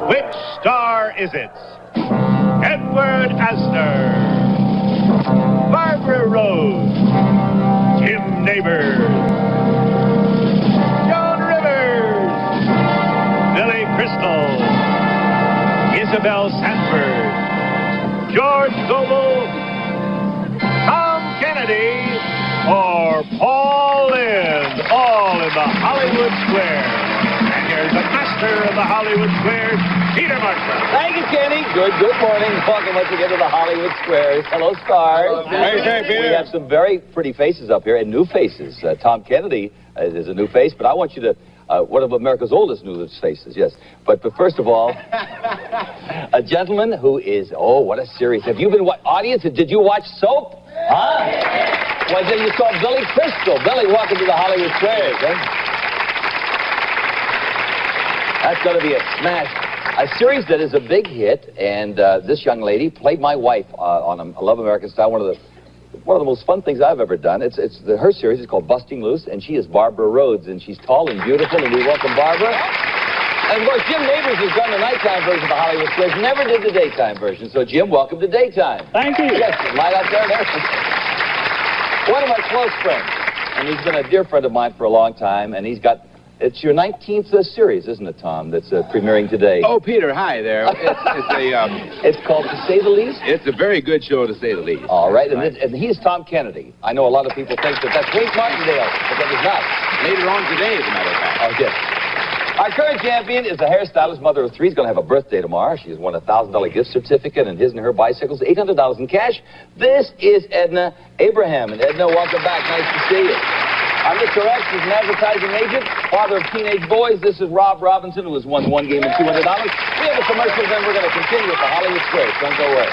Which star is it? Edward Asner, Barbara Rose, Jim Neighbors, Joan Rivers, Billy Crystal, Isabel Sanford, George Gobel, Tom Kennedy, or Paul Lynde, all in the Hollywood Square. And here's the master of the Hollywood Square, Peter Marshall. Thank you, Kenny. Good morning. Welcome once again to the Hollywood Squares. Hello, stars. Hey, Peter. We have some very pretty faces up here, and new faces. Tom Kennedy is a new face, but I want you to, one of America's oldest new faces, yes. But first of all, a gentleman who is, oh, what a series. Have you been, audience, did you watch Soap? Huh? Well, then you saw Billy Crystal. Billy, welcome to the Hollywood Squares. That's going to be a smash. A series that is a big hit, and this young lady played my wife on I Love American Style, one of the most fun things I've ever done. Her series is called Busting Loose, and she is Barbara Rhodes, and she's tall and beautiful, and we welcome Barbara. And of course, Jim Neighbors has done the nighttime version of the Hollywood Squares, never did the daytime version. So, Jim, welcome to daytime. Thank you. Yes, light up there and everything. One of my close friends, and he's been a dear friend of mine for a long time, and he's got, it's your 19th series, isn't it, Tom, that's premiering today? Oh, Peter, hi there. It's called To Say the Least? It's a very good show, to say the least. All right, and he's Tom Kennedy. I know a lot of people think that's Wink Martindale, but that is not. Later on today, as a matter of fact. Oh, yes. Our current champion is a hairstylist, mother of 3. She's going to have a birthday tomorrow. She's won a $1,000 gift certificate and his and her bicycles, $800 in cash. This is Edna Abraham. And Edna, welcome back. Nice to see you. I'm Mr. X. He's an advertising agent, father of teenage boys. This is Rob Robinson, who has won one game and $200. We have a commercial, then we're going to continue at the Hollywood Squares. Don't go away.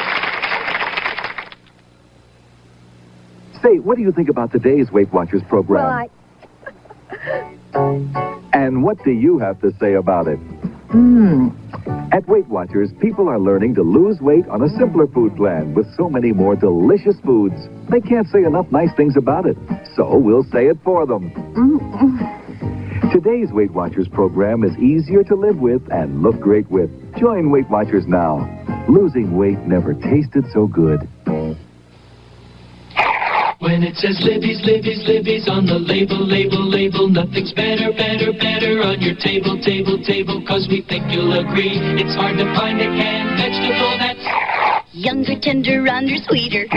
Say, what do you think about today's Weight Watchers program? And what do you have to say about it? At Weight Watchers, people are learning to lose weight on a simpler food plan with so many more delicious foods. They can't say enough nice things about it, so we'll say it for them. Today's Weight Watchers program is easier to live with and look great with. Join Weight Watchers now. Losing weight never tasted so good. When it says Libby's, Libby's, Libby's on the label, label, label, nothing's better, better, better on your table, table, table, 'cause we think you'll agree. It's hard to find a canned vegetable that's younger, tender, rounder, sweeter,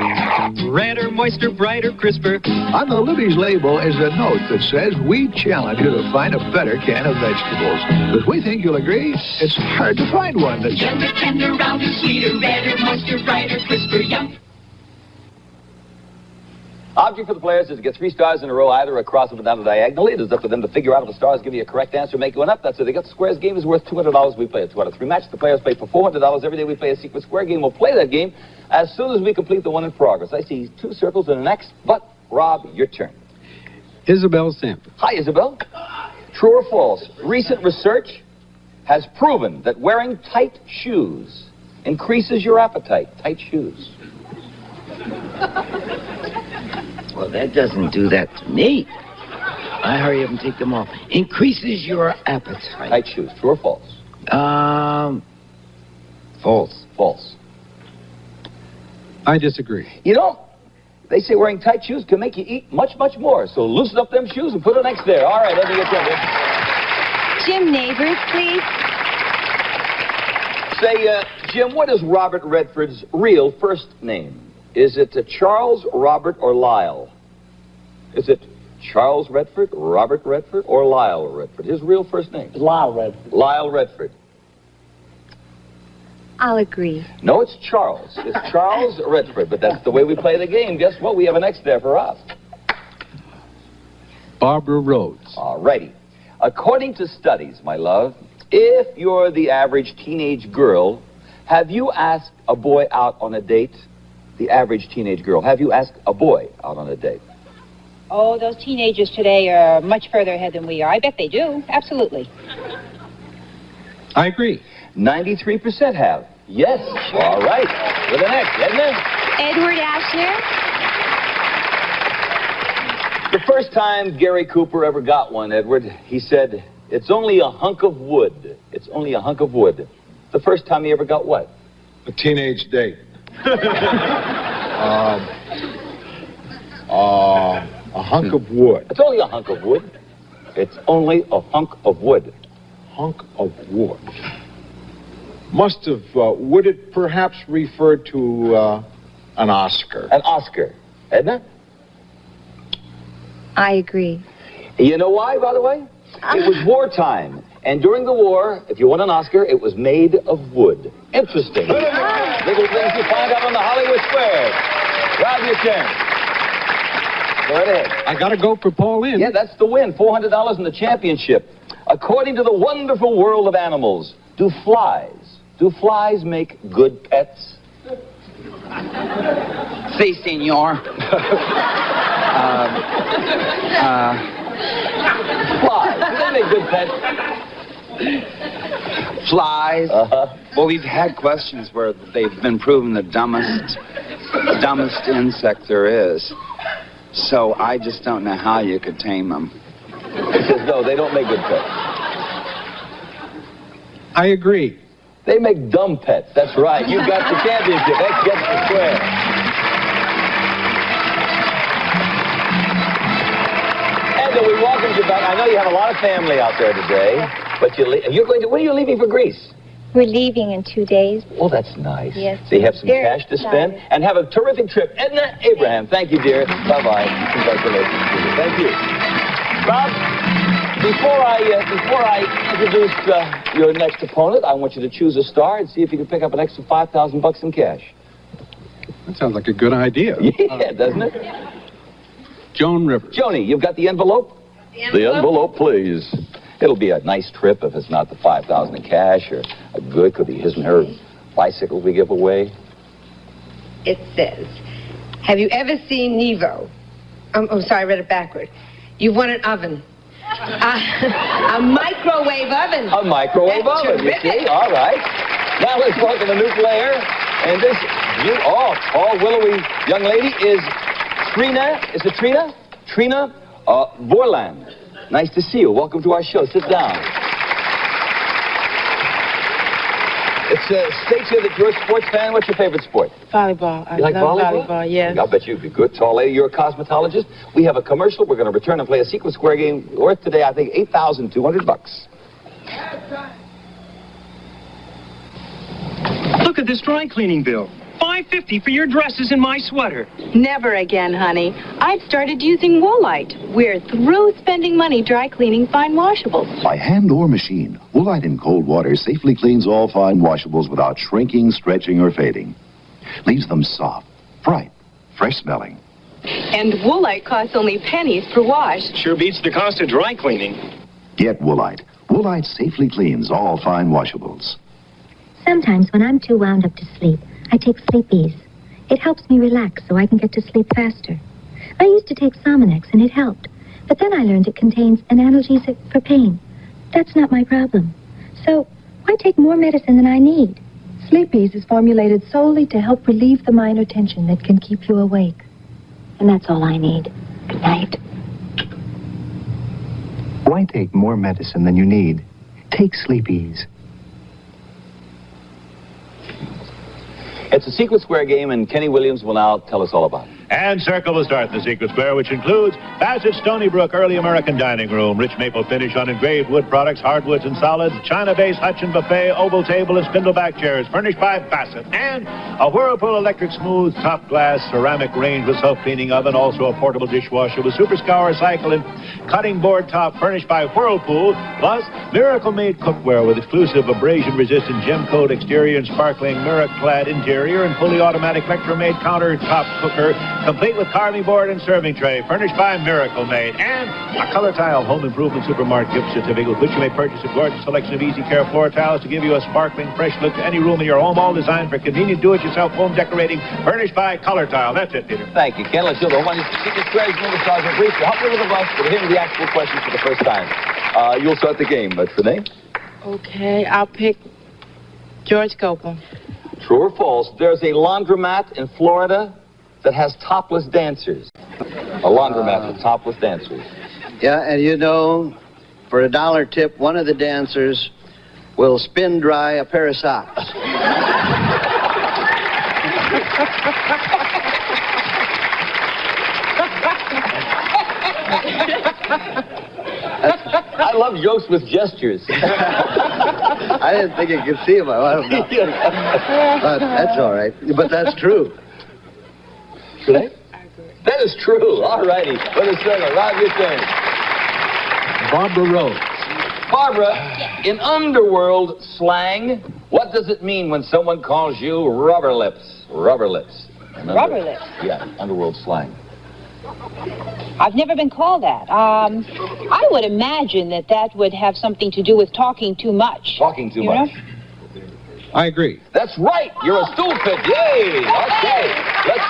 redder, moister, brighter, crisper. On the Libby's label is a note that says we challenge you to find a better can of vegetables. Because we think you'll agree, it's hard to find one that's Younger, tender, rounder, sweeter, redder, moister, brighter, crisper, yum. Object for the players is to get 3 stars in a row, either across or down the diagonal. It is up to them to figure out if the stars give you a correct answer, make one up. That's it. They got the squares game is worth $200. We play a 2 out of 3 match. The players play for $400. Every day we play a secret square game. We'll play that game as soon as we complete the one in progress. I see 2 circles and an X, but, Rob, your turn. Isabel Sanford. Hi, Isabel. True or false? Recent research has proven that wearing tight shoes increases your appetite. Tight shoes. Well, that doesn't do that to me. I hurry up and take them off. Increases your appetite. Tight shoes. True or false? False. False. I disagree. You know, they say wearing tight shoes can make you eat much, much more. So loosen up them shoes and put an X there. All right, let me get you. Jim Neighbors, please. Say, Jim, what is Robert Redford's real first name? Is it Charles, Robert, or Lyle? Is it Charles Redford, Robert Redford, or Lyle Redford? His real first name? Lyle Redford. Lyle Redford. I'll agree. No, it's Charles. It's Charles Redford, but that's the way we play the game. Guess what? We have an X there for us. Barbara Rhodes. All righty. According to studies, my love, if you're the average teenage girl, have you asked a boy out on a date? The average teenage girl. Have you asked a boy out on a date? Oh, those teenagers today are much further ahead than we are. I bet they do. Absolutely. I agree. 93% have. Yes. All right. With an X, Edna. Edward Asner. The first time Gary Cooper ever got one, Edward, he said, It's only a hunk of wood. It's only a hunk of wood. The first time you ever got what? A teenage date. A hunk of wood. It's only a hunk of wood. It's only a hunk of wood. Hunk of wood. Must have, would it perhaps refer to an Oscar? An Oscar. Edna? I agree. You know why, by the way? It was wartime. And during the war, if you won an Oscar, it was made of wood. Interesting. Little things you find out on the Hollywood Square. Grab your chance. Go right ahead. I got to go for Paul Lynde. Yeah, that's the win. $400 in the championship. According to the wonderful world of animals, do flies make good pets? Si, senor. Flies. Do they make good pets? Flies. Uh-huh. Well, we've had questions where they've been proven the dumbest insect there is. So I just don't know how you could tame them. He says, no, they don't make good pets. I agree. They make dumb pets. That's right. You got the championship. That gets the square. Edna, we welcome you back. I know you have a lot of family out there today, but you're going to. When are you leaving for Greece? We're leaving in 2 days. Well, that's nice. Yes. So you have some Very cash to spend excited. and have a terrific trip. Edna Abraham, thank you, dear. Bye-bye. Congratulations to you. Thank you. Rob, before I introduce your next opponent, I want you to choose a star and see if you can pick up an extra $5,000 in cash. That sounds like a good idea. Yeah, doesn't it? Joan Rivers. Joni, you've got the envelope? The envelope, please. It'll be a nice trip if it's not the $5,000 in cash or a good, could be his and her bicycle we give away. It says, have you ever seen Nevo? Oh, sorry, I read it backward. You've won an oven. A microwave oven. A microwave That's oven, you terrific. see? All right. Now let's welcome a new player. And this, tall, willowy young lady is Trina. Is it Trina? Trina Borland. Nice to see you. Welcome to our show. Sit down. It states here that you're a sports fan. What's your favorite sport? Volleyball. I You like love volleyball? yes. I bet you'd be good. Tall lady, you're a cosmetologist. We have a commercial. We're going to return and play a sequence square game worth today, I think, $8,200. Look at this dry cleaning bill. $5.50 for your dresses and my sweater. Never again, honey. I've started using Woolite. We're through spending money dry cleaning fine washables. By hand or machine, Woolite in cold water safely cleans all fine washables without shrinking, stretching, or fading. Leaves them soft, bright, fresh smelling. And Woolite costs only pennies per wash. Sure beats the cost of dry cleaning. Get Woolite. Woolite safely cleans all fine washables. Sometimes when I'm too wound up to sleep, I take Sleepies. It helps me relax so I can get to sleep faster. I used to take Sominex and it helped, but then I learned it contains an analgesic for pain. That's not my problem. So why take more medicine than I need? Sleepies is formulated solely to help relieve the minor tension that can keep you awake. And that's all I need. Good night. Why take more medicine than you need? Take Sleepies. It's a sequence square game, and Kenny Williams will now tell us all about it. And Circle will start the Secret Square, which includes Bassett Stony Brook Early American Dining Room, rich maple finish on engraved wood products, hardwoods and solids, China-based Hutchin buffet, oval table, and spindleback chairs, furnished by Bassett. And a Whirlpool electric smooth top glass ceramic range with self-cleaning oven, also a portable dishwasher with super scour cycle and cutting board top, furnished by Whirlpool. Plus, Miracle-made cookware with exclusive abrasion-resistant gem-coat exterior and sparkling mirror-clad interior and fully automatic Electro-made countertop cooker, complete with carving board and serving tray, furnished by Miracle Made. And a Color Tile Home Improvement Supermart gift certificate with which you may purchase a gorgeous selection of Easy Care floor tiles to give you a sparkling, fresh look to any room in your home, all designed for convenient do-it-yourself home decorating, furnished by Color Tile. That's it, Peter. Thank you, Ken. Let's do the one Secret Square game with Sergeant Brief. To help you with the rush, we'll hear the actual questions for the first time. You'll start the game, Trinae. Okay, I'll pick George Gopel. True or false, there's a laundromat in Florida that has topless dancers. A laundromat with topless dancers. Yeah, and you know, for a $1 tip, one of the dancers will spin dry a pair of socks. I love jokes with gestures. I didn't think you could see him. I don't know. But that's all right. But that's true. Should I? That is true. All righty. Let us circle. Rob, your turn. Barbara Rose. Barbara, in underworld slang, what does it mean when someone calls you rubber lips? Rubber lips. Rubber lips? Yeah, underworld slang. I've never been called that. I would imagine that that would have something to do with talking too much. Talking too You much. know? I agree. That's right. You're a stupid. Yay. Okay. Let's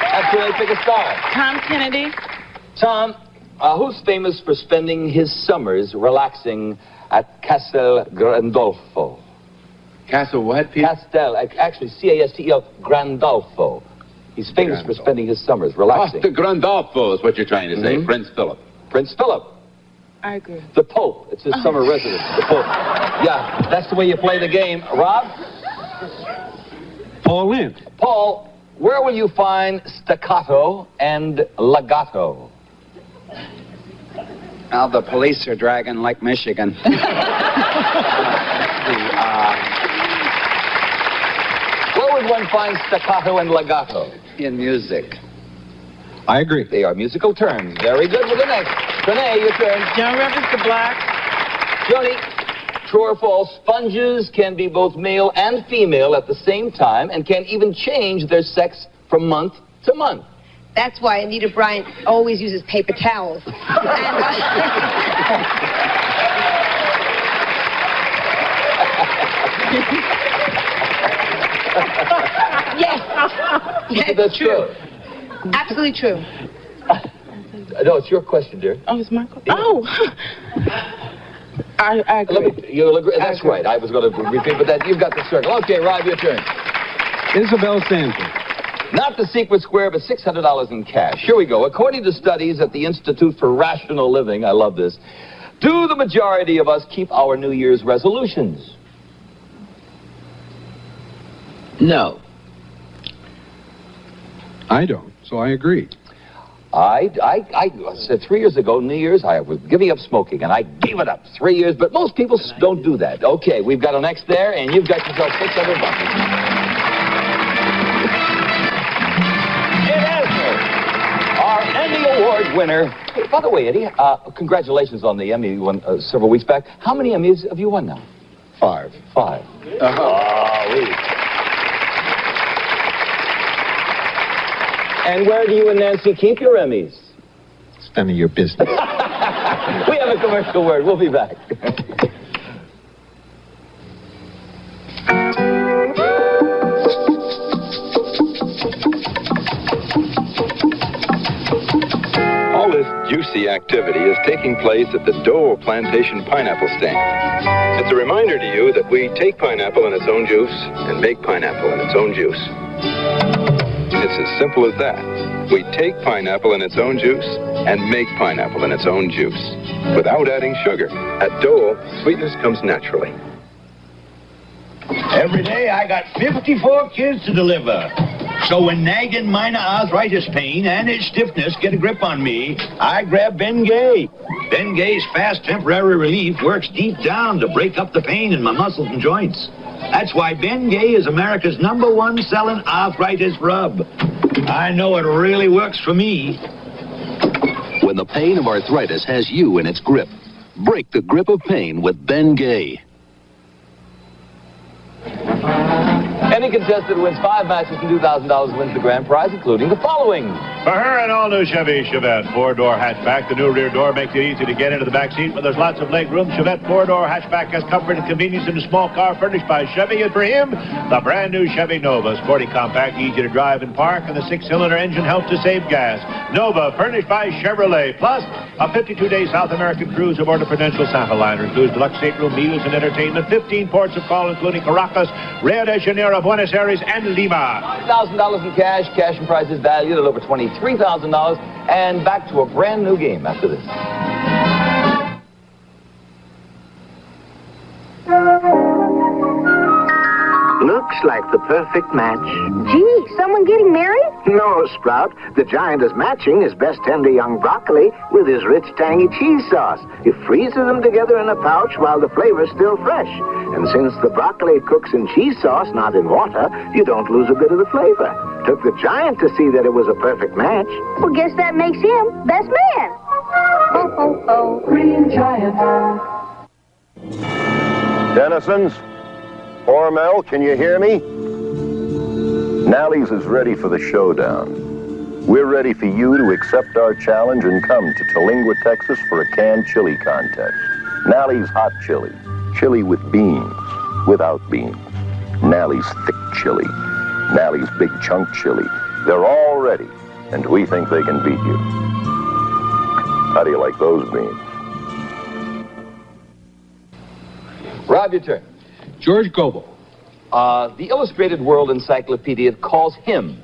actually pick a star. Tom Kennedy. Tom, who's famous for spending his summers relaxing at Castel Grandolfo? Castle what, Peter? Castel, actually C-A-S-T-E-L, Grandolfo. He's famous for spending his summers relaxing. Costa Grandolfo is what you're trying to say. Prince Philip. Prince Philip. I agree. The Pope. It's his summer residence. The Pope. Yeah, that's the way you play the game. Rob? Paul Lynde. Paul, where will you find staccato and legato? Now the police are dragging Lake Michigan. Where would one find staccato and legato? In music. I agree. They are musical terms. Very good with the next. Renee, your turn. Joan Rivers, the Black. Joni, true or false, sponges can be both male and female at the same time and can even change their sex from month to month. That's why Anita Bryant always uses paper towels. Yes. That's true. Absolutely true. No, it's your question, dear. Oh, it's my question. Oh. I agree. You'll agree. That's right. I was going to repeat, but that you've got the circle. Okay, Rob, your turn. Isabel Sanford. Not the secret square, but $600 in cash. Here we go. According to studies at the Institute for Rational Living, I love this, do the majority of us keep our New Year's resolutions? No. I don't, so I agree. I said 3 years ago, New Year's, I was giving up smoking, and I gave it up 3 years, but most people don't do that. Okay, we've got an X there, and you've got yourself $600. Our Emmy Award winner. Hey, by the way, Eddie, congratulations on the Emmy you won several weeks back. How many Emmys have you won now? 5. 5. And where do you and Nancy keep your Emmys? It's none of your business. We have a commercial word. We'll be back. All this juicy activity is taking place at the Dole Plantation Pineapple Stand. It's a reminder to you that we take pineapple in its own juice and make pineapple in its own juice. It's as simple as that. We take pineapple in its own juice and make pineapple in its own juice without adding sugar. At Dole, sweetness comes naturally. Every day I got 54 kids to deliver. So when nagging minor arthritis pain and its stiffness get a grip on me, I grab Bengay. Bengay's fast temporary relief works deep down to break up the pain in my muscles and joints. That's why Bengay is America's #1 selling arthritis rub. I know it really works for me. When the pain of arthritis has you in its grip, break the grip of pain with Bengay. Any contestant who wins 5 matches and $2,000 wins the grand prize, including the following. For her, an all-new Chevy Chevette 4-door hatchback. The new rear door makes it easy to get into the back seat, but there's lots of leg room. Chevette 4-door hatchback has comfort and convenience in a small car furnished by Chevy. And for him, the brand new Chevy Nova. Sporty, compact, easy to drive and park, and the 6-cylinder engine helps to save gas. Nova, furnished by Chevrolet. Plus, a 52-day South American cruise aboard a Prudential Santa liner. Includes deluxe stateroom meals and entertainment. 15 ports of call, including Caracas, Rio de Janeiro, Buenos Aires, and Lima. $5,000 in cash. Cash and prizes valued at over $23,000. And back to a brand new game after this. Looks like the perfect match. Gee, someone getting married? No, Sprout. The giant is matching his best tender young broccoli with his rich, tangy cheese sauce. He freezes them together in a pouch while the flavor's still fresh. And since the broccoli cooks in cheese sauce, not in water, you don't lose a bit of the flavor. Took the giant to see that it was a perfect match. Well, guess that makes him best man. Ho, ho, ho. Green Giant. Dennisons? Hormel, can you hear me? Nally's is ready for the showdown. We're ready for you to accept our challenge and come to Tolingua, Texas for a canned chili contest. Nally's hot chili. Chili with beans, without beans. Nally's thick chili. Nally's big chunk chili. They're all ready, and we think they can beat you. How do you like those beans? Rob, your turn. George Gobel. The Illustrated World Encyclopedia calls him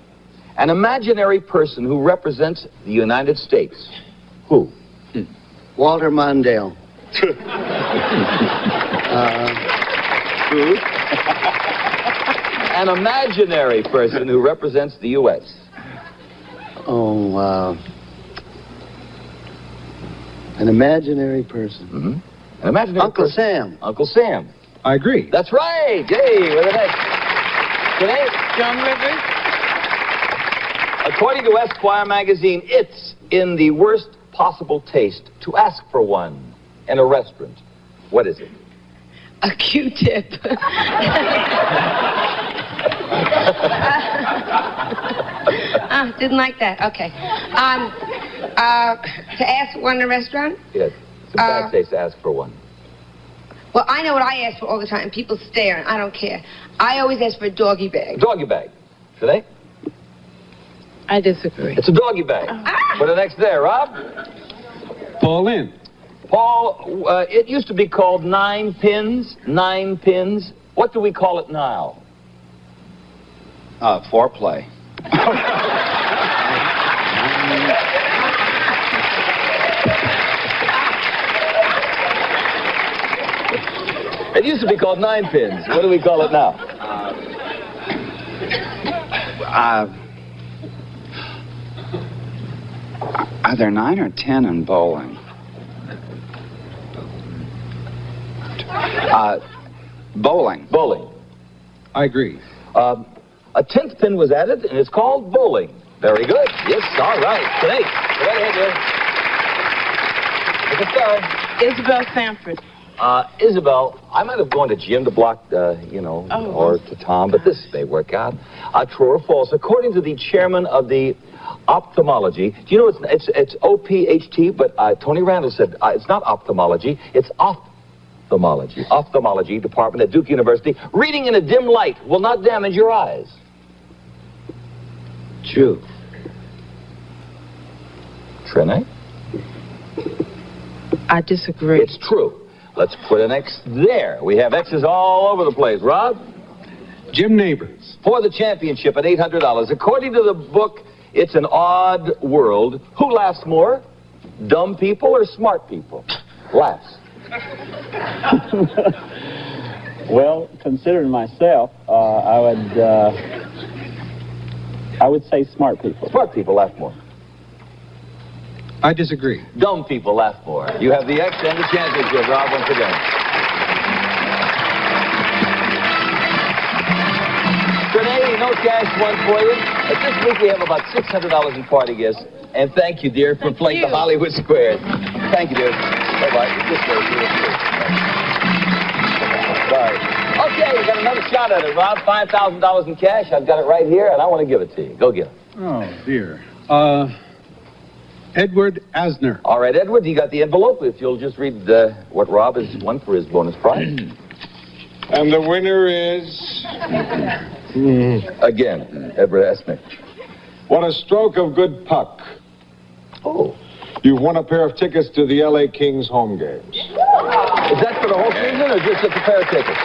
an imaginary person who represents the United States. Who? Walter Mondale. Who? An imaginary person who represents the U.S. Oh, an imaginary person. Mm-hmm. An imaginary Uncle person. Sam. Uncle Sam. I agree. That's right. Hey, with the next. Today, Joan Rivers. According to Esquire magazine, it's in the worst possible taste to ask for one in a restaurant. What is it? A Q-tip. Didn't like that. Okay. To ask one in a restaurant? Yes. It's a bad taste to ask for one. Well, I know what I ask for all the time. People stare, and I don't care. I always ask for a doggy bag. Doggy bag. Today? I disagree. It's a doggy bag. Put it next there, Rob. Paul Lynn. Paul, it used to be called 9 pins. 9 pins. What do we call it now? Foreplay. It used to be called 9 pins. What do we call it now? Are there 9 or 10 in bowling? Bowling. Bowling. I agree. A 10th pin was added, and it's called bowling. Very good. Yes, all right. Today. Go right ahead, dear. Look at that. Isabel Sanford. Isabel, I might have gone to Jim to block, or to Tom, but this may work out. True or false? According to the chairman of the ophthalmology, do you know it's OPHT, but Tony Randall said it's not ophthalmology, it's ophthalmology. Ophthalmology department at Duke University. Reading in a dim light will not damage your eyes. True. Trine? I disagree. It's true. Let's put an X there. We have X's all over the place. Rob? Jim Neighbors. For the championship at $800. According to the book, It's an Odd World. Who laughs more? Dumb people or smart people? Laughs. Well, considering myself, I would say smart people. Smart people laugh more. I disagree. Dumb people laugh more. You have the X and the championship, Rob, once again. Renee, no cash one for you. But this week we have about $600 in party gifts. And thank you, dear, for playing the Hollywood Squares. Thank you, dear. Bye-bye. This way, sorry. Okay, we got another shot at it, Rob. $5,000 in cash. I've got it right here, and I want to give it to you. Go get it. Oh, dear. Edward Asner. All right, Edward, you got the envelope. If you'll just read what Rob has won for his bonus prize. And the winner is... Again, Edward Asner. What a stroke of good puck. Oh. You've won a pair of tickets to the L.A. Kings home games. Is that for the whole season or just a pair of tickets?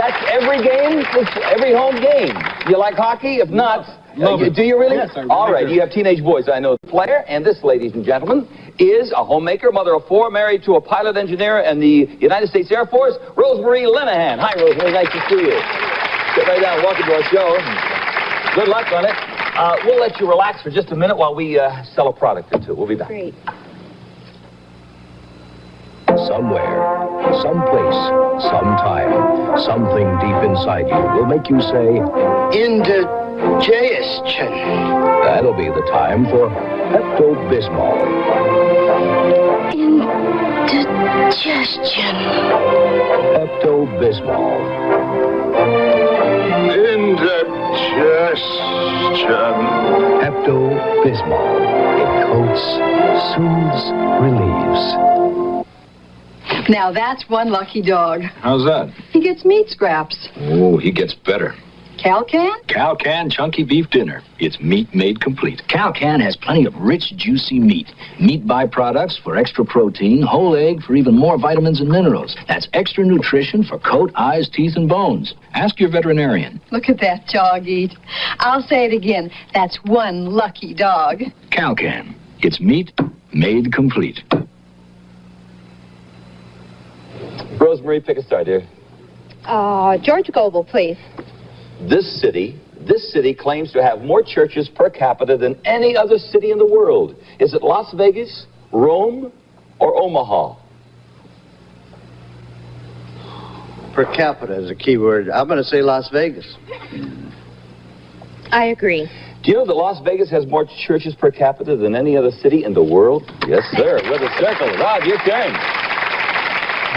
That's every game? It's every home game. You like hockey? If not, do you really? Yes, I really All right, do. you have teenage boys. I know the player. And this, ladies and gentlemen, is a homemaker, mother of 4, married to a pilot engineer in the United States Air Force, Rosemary Linehan. Hi, Rosemary. Nice to see you. Sit right down. Welcome to our show. Good luck on it. We'll let you relax for just a minute while we sell a product or two. We'll be back. Great. Somewhere, someplace, sometime, something deep inside you will make you say, indigestion. That'll be the time for Pepto-Bismol. Indigestion. Pepto-Bismol. Indigestion. Pepto-Bismol. It coats, soothes, relieves. Now that's one lucky dog. How's that? He gets meat scraps. Oh, he gets better. Calcan? Calcan Chunky Beef Dinner. It's meat made complete. Calcan has plenty of rich, juicy meat. Meat byproducts for extra protein, whole egg for even more vitamins and minerals. That's extra nutrition for coat, eyes, teeth, and bones. Ask your veterinarian. Look at that dog eat. I'll say it again. That's one lucky dog. Calcan. It's meat made complete. Rosemary, pick a star, dear. George Goebel, please. This city claims to have more churches per capita than any other city in the world. Is it Las Vegas, Rome, or Omaha? Per capita is a key word. I'm going to say Las Vegas. I agree. Do you know that Las Vegas has more churches per capita than any other city in the world? Yes, sir. With a circle. Rob, your turn.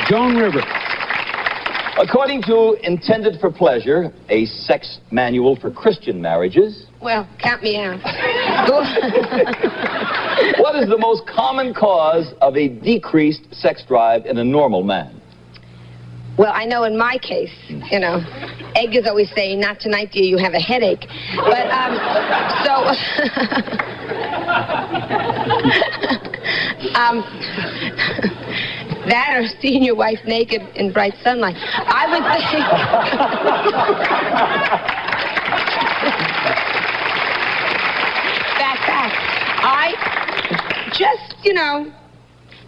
Joan Rivers. According to Intended for Pleasure, a sex manual for Christian marriages. Well, count me out. What is the most common cause of a decreased sex drive in a normal man? Well, I know in my case, you know, Edgar's always saying, not tonight, dear, you have a headache. But, that or seeing your wife naked in bright sunlight. I would say... Back. I just, you know,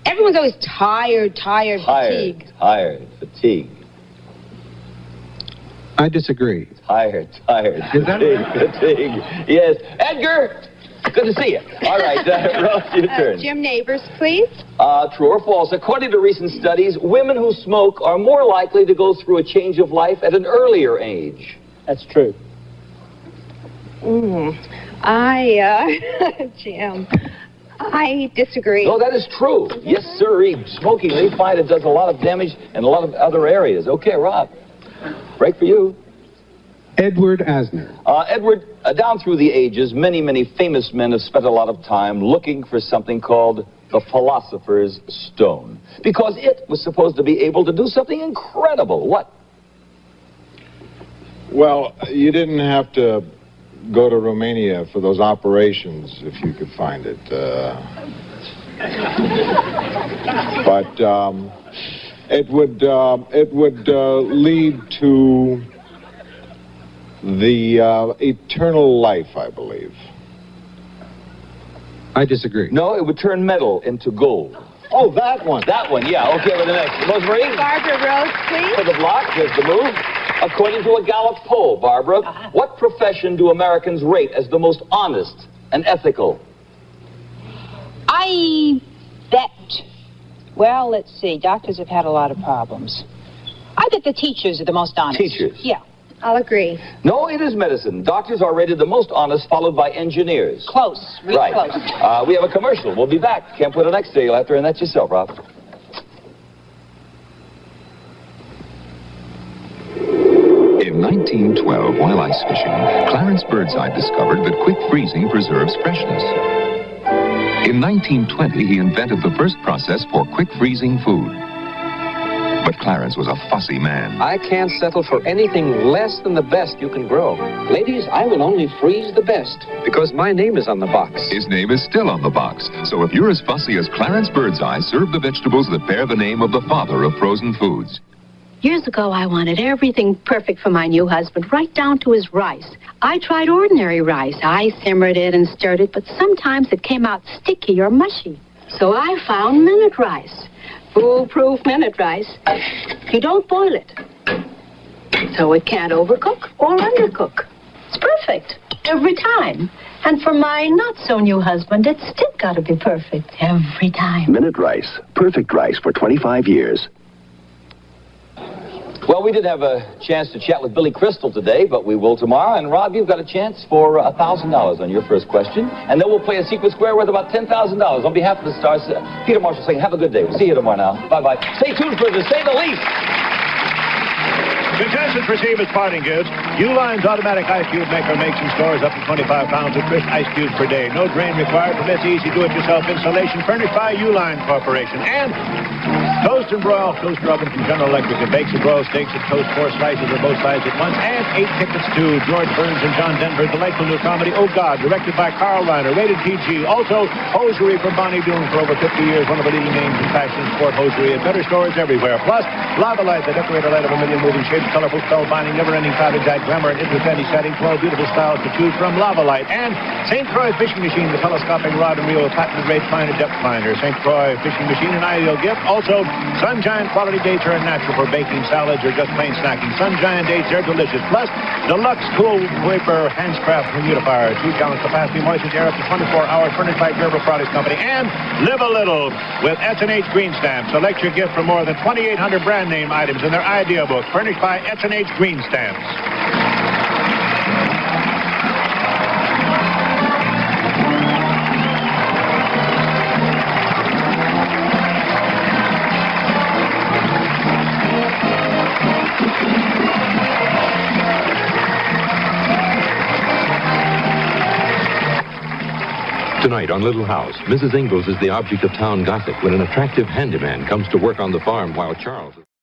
everyone's always tired, fatigue. Fatigue. I disagree. Tired, Is that fatigue. Yes. Edgar, good to see you. All right, Rose, your turn. Jim Neighbors, please. True or false? According to recent studies, women who smoke are more likely to go through a change of life at an earlier age. That's true. Jim, I disagree. No, that is true. Yes, sir. Smoking, they find it does a lot of damage in a lot of other areas. Okay, Rob. Break for you. Edward Asner. Edward, down through the ages, many famous men have spent a lot of time looking for something called the Philosopher's Stone. Because it was supposed to be able to do something incredible. What? Well, you didn't have to go to Romania for those operations if you could find it. But it would lead to the eternal life, I believe. I disagree. No, it would turn metal into gold. Oh, that one. That one, yeah. Okay, with the next. Rosemary? Barbara Rose, please. For the block, here's the move. According to a Gallup poll, Barbara, what profession do Americans rate as the most honest and ethical? I bet. Well, let's see. Doctors have had a lot of problems. I bet the teachers are the most honest. Teachers? Yeah, I'll agree. No, it is medicine. Doctors are rated the most honest, followed by engineers. Close. Real right. close. We have a commercial. We'll be back. Can't put it next to you. You'll have to earn that yourself, Rob. In 1912, while ice fishing, Clarence Birdseye discovered that quick freezing preserves freshness. In 1920, he invented the first process for quick freezing food. But Clarence was a fussy man. I can't settle for anything less than the best you can grow. Ladies, I will only freeze the best, because my name is on the box. His name is still on the box. So if you're as fussy as Clarence Birdseye, serve the vegetables that bear the name of the father of frozen foods. Years ago, I wanted everything perfect for my new husband, right down to his rice. I tried ordinary rice. I simmered it and stirred it, but sometimes it came out sticky or mushy. So I found minute rice. Foolproof minute rice. You don't boil it. So it can't overcook or undercook. It's perfect every time. And for my not-so-new husband, it's still got to be perfect every time. Minute Rice. Perfect rice for 25 years. Well, we didn't have a chance to chat with Billy Crystal today, but we will tomorrow. And Rob, you've got a chance for $1,000 on your first question. And then we'll play a secret square worth about $10,000. On behalf of the stars, Peter Marshall saying, have a good day. We'll see you tomorrow now. Bye-bye. Stay tuned for To Say the Least. Contestants receive as parting gifts Uline's automatic ice cube maker makes and stores up to 25 pounds of crisp ice cubes per day. No drain required. Permits easy do-it-yourself installation furnished by Uline Corporation. And toast and broil toaster oven from General Electric. It bakes and broils steaks and toast 4 slices of both sides at once. And 8 tickets to George Burns and John Denver's delightful new comedy, Oh God, directed by Carl Reiner, rated PG. Also, hosiery from Bonnie Doon for over 50 years. One of the leading names in fashion and sport hosiery at better stores everywhere. Plus, Lava Light, the decorator light of a million moving shapes, colorful spellbinding, never-ending powder dyed glamour, and interfetti setting. 12 beautiful styles to choose from. Lava Light. And St. Croix Fishing Machine, the telescopic rod and reel, patented rate finder, depth finder. St. Croix Fishing Machine, an ideal gift. Also, Sunshine quality dates are natural for baking salads or just plain snacking. Sunshine dates are delicious. Plus, Deluxe Cool Vapor Handscraft Humidifier, 2 gallon capacity, moistures air up to 24 hours, furnished by Gerber Products Company. And Live a Little with S&H Green Stamp. Select your gift from more than 2,800 brand name items in their idea book, furnished by S&H Green Stamps. Tonight on Little House, Mrs. Ingalls is the object of town gossip when an attractive handyman comes to work on the farm while Charles...